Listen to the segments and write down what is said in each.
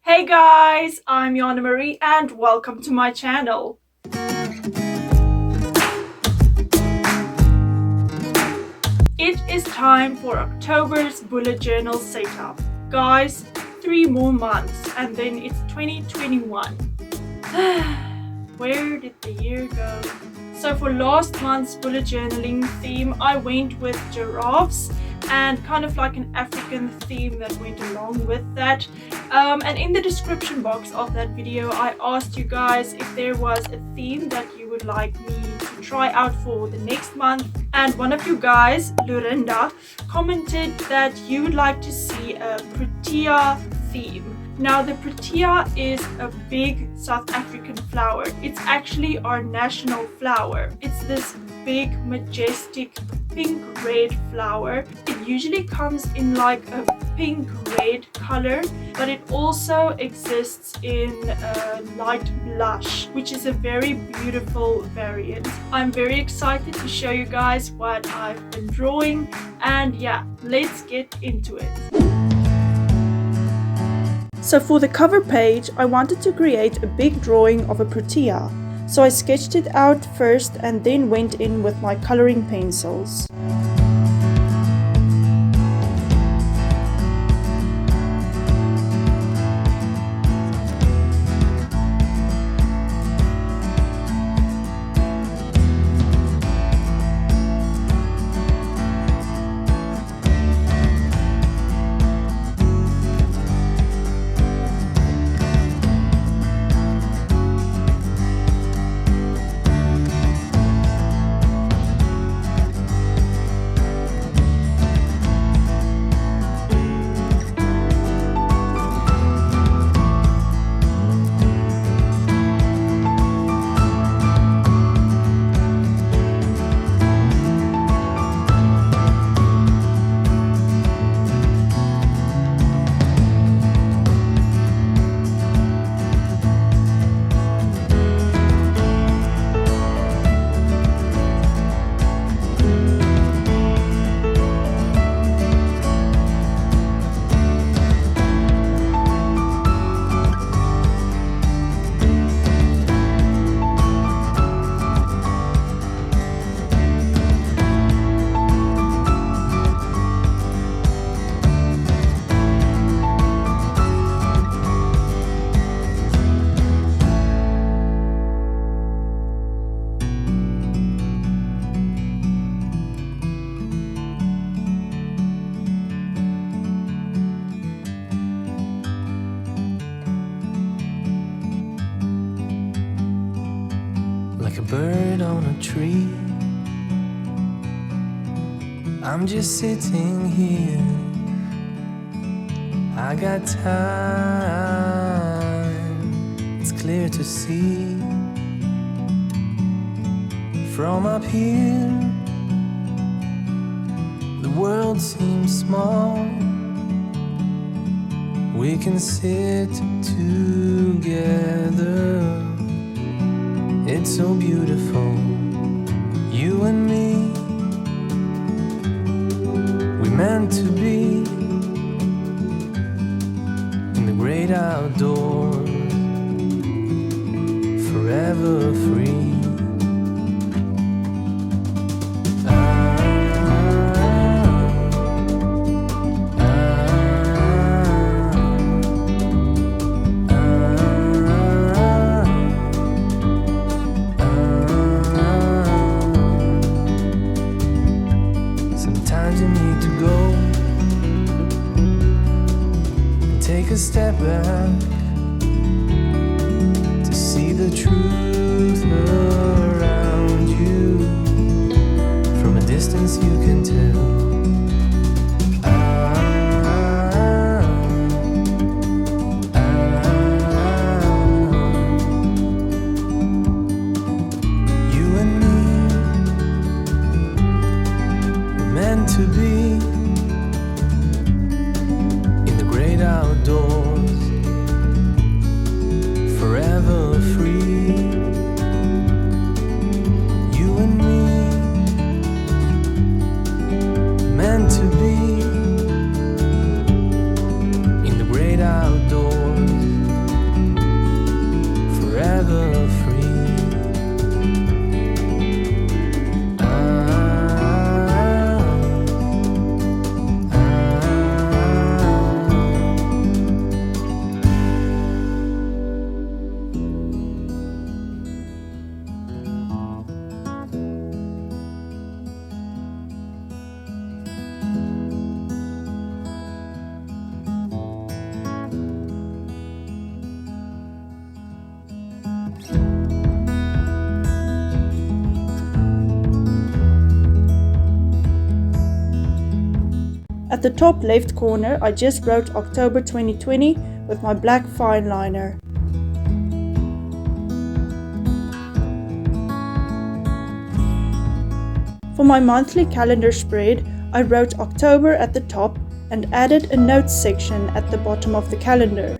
Hey guys, I'm Yana Marie and welcome to my channel. It is time for October's bullet journal setup. Guys, 3 more months and then it's 2021. Where did the year go? So for last month's bullet journaling theme, I went with giraffes and kind of like an African theme that went along with that. And in the description box of that video, I asked you guys if there was a theme that you would like me to try out for the next month. And one of you guys, Lurinda, commented that you would like to see a Protea theme. Now the Protea is a big South African flower. It's actually our national flower. It's this big, majestic, pink-red flower. It usually comes in like a pink-red color, but it also exists in a light blush, which is a very beautiful variant. I'm very excited to show you guys what I've been drawing, and yeah, let's get into it. So for the cover page, I wanted to create a big drawing of a Protea. So I sketched it out first and then went in with my coloring pencils. Like a bird on a tree, I'm just sitting here. I got time, it's clear to see. From up here, the world seems small. We can sit together. It's so beautiful, you and me. We meant to be in the great outdoors, forever free. Sometimes you need to go and take a step back to see the truth around you. From a distance you can tell. You and me, meant to be in the great outdoors, forever free. You and me, At the top left corner, I just wrote October 2020 with my black fine liner. For my monthly calendar spread, I wrote October at the top and added a notes section at the bottom of the calendar.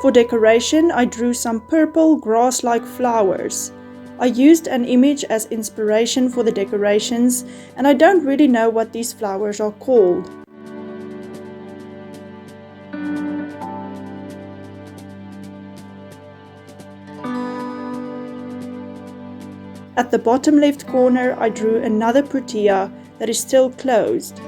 For decoration, I drew some purple grass-like flowers. I used an image as inspiration for the decorations, and I don't really know what these flowers are called. At the bottom left corner, I drew another Protea that is still closed.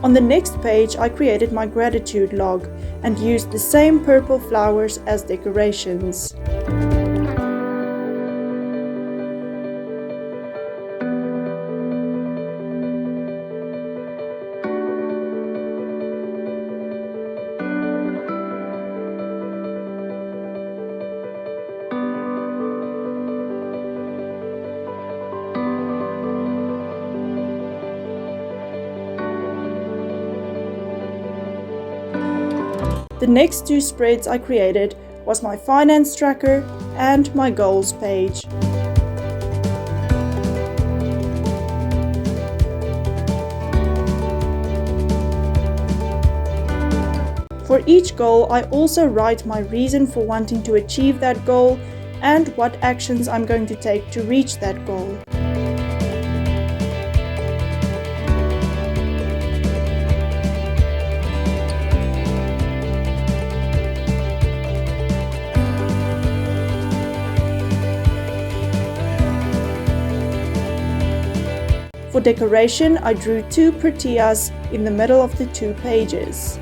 On the next page, I created my gratitude log and used the same purple flowers as decorations. The next two spreads I created was my finance tracker and my goals page. For each goal, I also write my reason for wanting to achieve that goal and what actions I'm going to take to reach that goal. For decoration, I drew two Proteas in the middle of the two pages.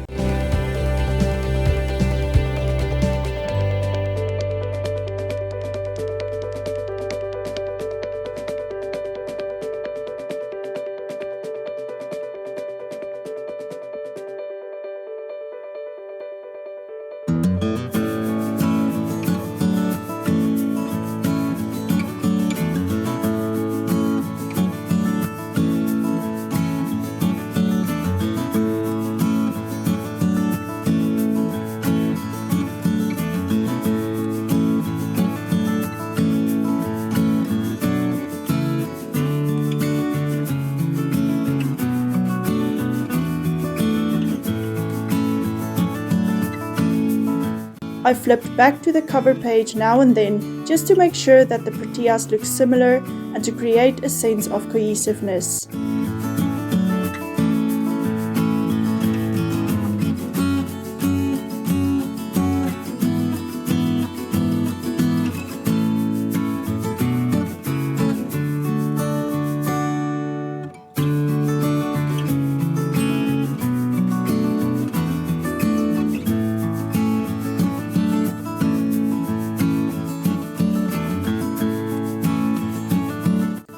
I flipped back to the cover page now and then just to make sure that the Proteas look similar and to create a sense of cohesiveness.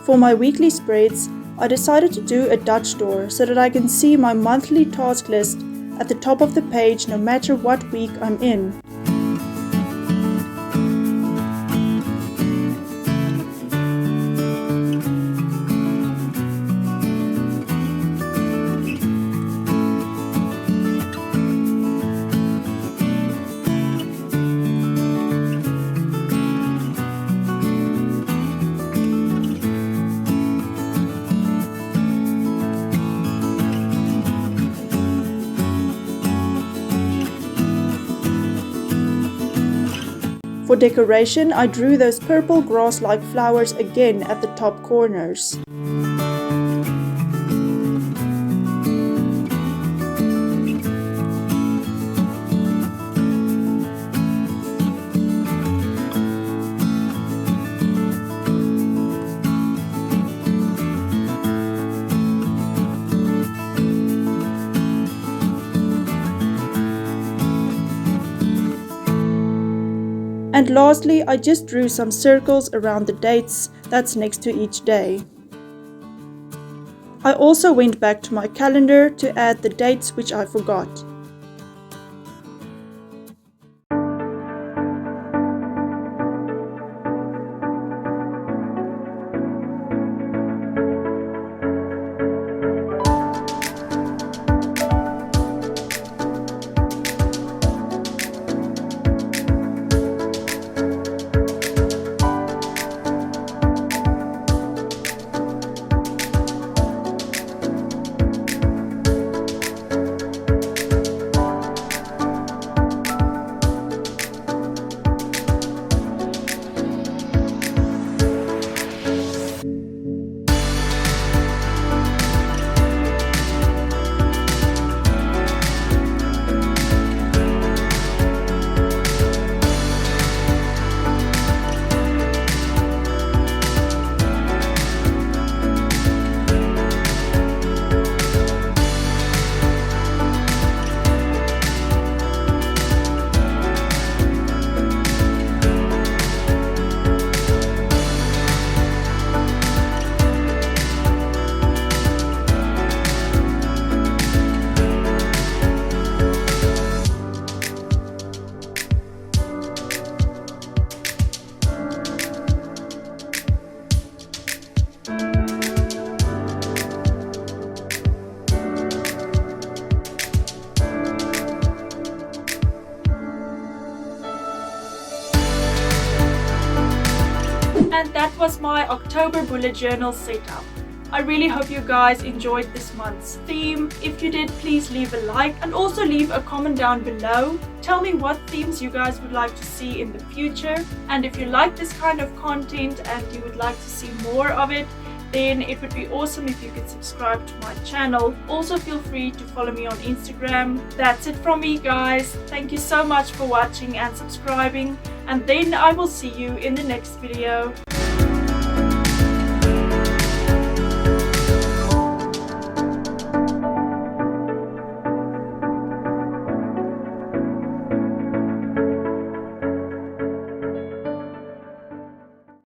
For my weekly spreads, I decided to do a Dutch door so that I can see my monthly task list at the top of the page no matter what week I'm in. For decoration, I drew those purple grass-like flowers again at the top corners. And lastly, I just drew some circles around the dates that's next to each day. I also went back to my calendar to add the dates which I forgot. And that was my October bullet journal setup. I really hope you guys enjoyed this month's theme. If you did, please leave a like and also leave a comment down below. Tell me what themes you guys would like to see in the future. And if you like this kind of content and you would like to see more of it, then it would be awesome if you could subscribe to my channel. Also feel free to follow me on Instagram. That's it from me, guys. Thank you so much for watching and subscribing, and then I will see you in the next video.